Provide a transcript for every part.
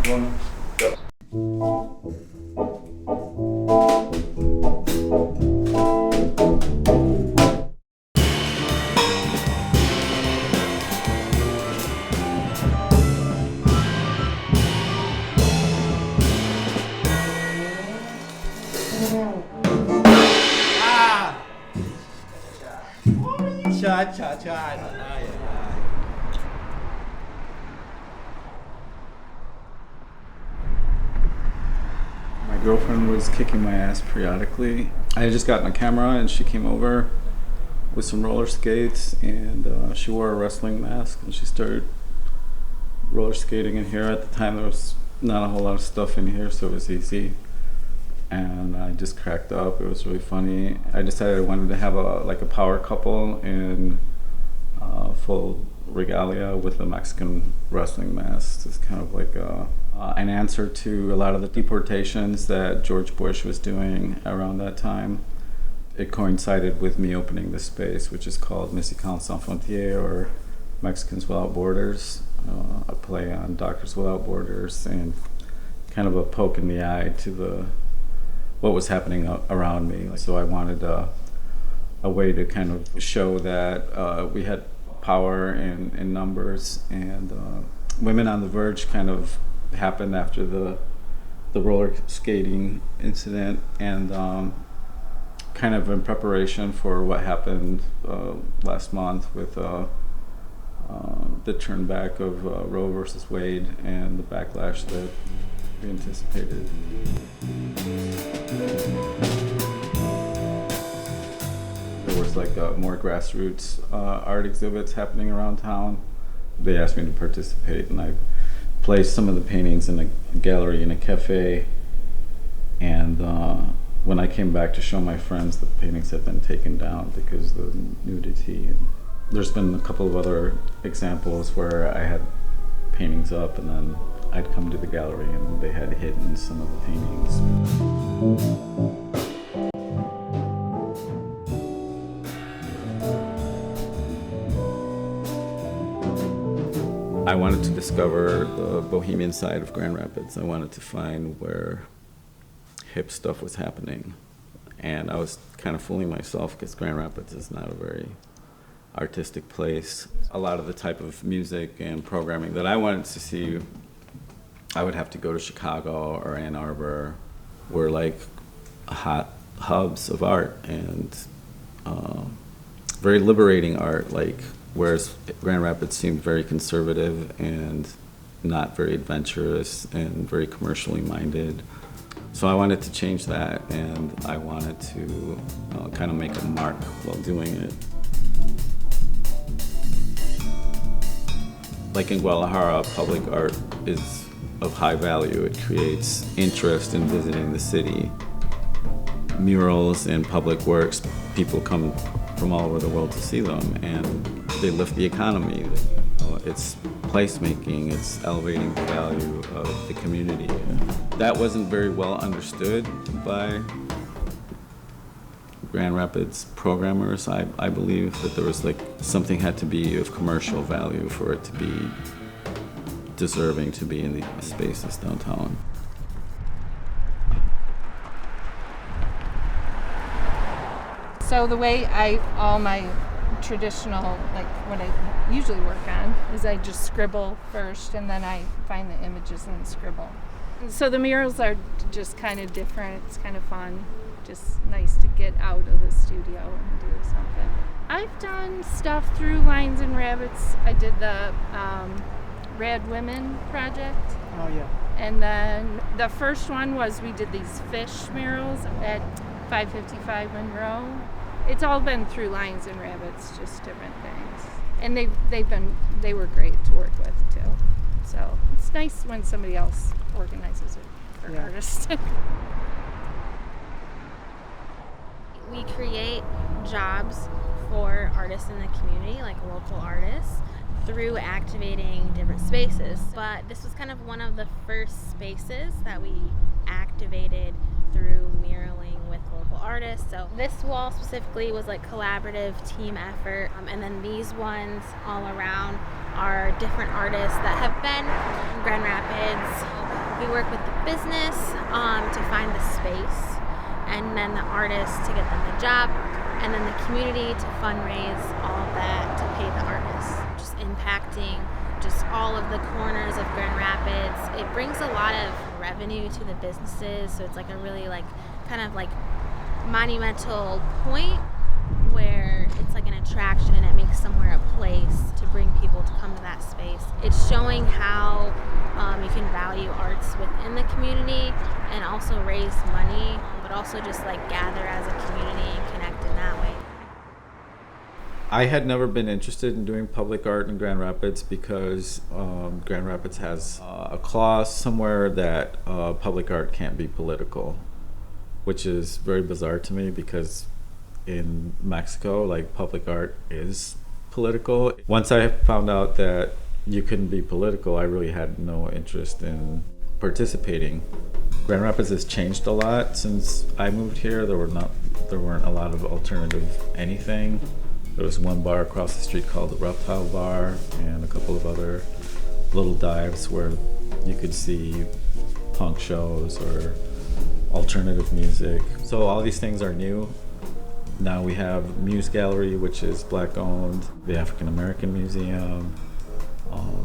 One, go. Cha. My girlfriend was kicking my ass periodically. I had just gotten a camera and she came over with some roller skates and she wore a wrestling mask and she started roller skating in here. At the time there was not a whole lot of stuff in here, so it was easy. And I just cracked up. It was really funny. I decided I wanted to have a power couple in full regalia with a Mexican wrestling mask. It's kind of like an answer to a lot of the deportations that George Bush was doing around that time. It coincided with me opening this space, which is called Mexicains Sans Frontières, or Mexicans Without Borders, a play on Doctors Without Borders, and kind of a poke in the eye to what was happening around me. So I wanted a way to kind of show that we had power in numbers, and Women on the Verge kind of happened after the roller skating incident, and kind of in preparation for what happened last month with the turn back of Roe versus Wade and the backlash that we anticipated. There was more grassroots art exhibits happening around town. They asked me to participate, and I placed some of the paintings in a gallery in a cafe. And when I came back to show my friends, the paintings had been taken down because of the nudity. And there's been a couple of other examples where I had paintings up, and then I'd come to the gallery and they had hidden some of the paintings. I wanted to discover the bohemian side of Grand Rapids. I wanted to find where hip stuff was happening. And I was kind of fooling myself because Grand Rapids is not a very artistic place. A lot of the type of music and programming that I wanted to see, I would have to go to Chicago or Ann Arbor, were like hot hubs of art and very liberating art, whereas Grand Rapids seemed very conservative and not very adventurous and very commercially minded. So I wanted to change that, and I wanted to kind of make a mark while doing it. Like in Guadalajara, public art is of high value. It creates interest in visiting the city. Murals and public works, people come from all over the world to see them, and they lift the economy. It's placemaking, it's elevating the value of the community. That wasn't very well understood by Grand Rapids programmers. I believe that there was something had to be of commercial value for it to be deserving to be in the spaces downtown. So the way all my traditional, what I usually work on, is I just scribble first, and then I find the images and scribble. So the murals are just kind of different. It's kind of fun. Just nice to get out of the studio and do something. I've done stuff through Lines and Rabbits. I did the Rad Women project. Oh, yeah. And then the first one was we did these fish murals at 555 Monroe. It's all been through Lines and Rabbits, just different things. And they were great to work with too. So it's nice when somebody else organizes it for artists. We create jobs for artists in the community, like local artists, through activating different spaces. But this was kind of one of the first spaces that we activated through muraling with local artists. So this wall specifically was collaborative team effort, and then these ones all around are different artists that have been in Grand Rapids We work with the business to find the space, and then the artists to get them the job, and then the community to fundraise all of that to pay the artists. Just impacting just all of the corners of Grand Rapids. It brings a lot of revenue to the businesses, so it's like a really kind of monumental point where it's like an attraction and it makes somewhere a place to bring people to come to that space. It's showing how you can value arts within the community and also raise money, but also just gather as a community and connect in that way. I had never been interested in doing public art in Grand Rapids because Grand Rapids has a clause somewhere that public art can't be political, which is very bizarre to me because in Mexico, public art is political. Once I found out that you couldn't be political, I really had no interest in participating. Grand Rapids has changed a lot since I moved here. There weren't a lot of alternative anything. There was one bar across the street called the Reptile Bar and a couple of other little dives where you could see punk shows or alternative music. So all these things are new. Now we have Muse Gallery, which is Black owned, the African American Museum,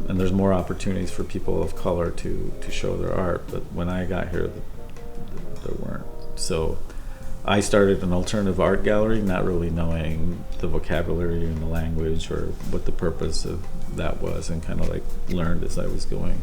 and there's more opportunities for people of color to show their art. But when I got here, there weren't. So I started an alternative art gallery, not really knowing the vocabulary and the language or what the purpose of that was, and kind of learned as I was going.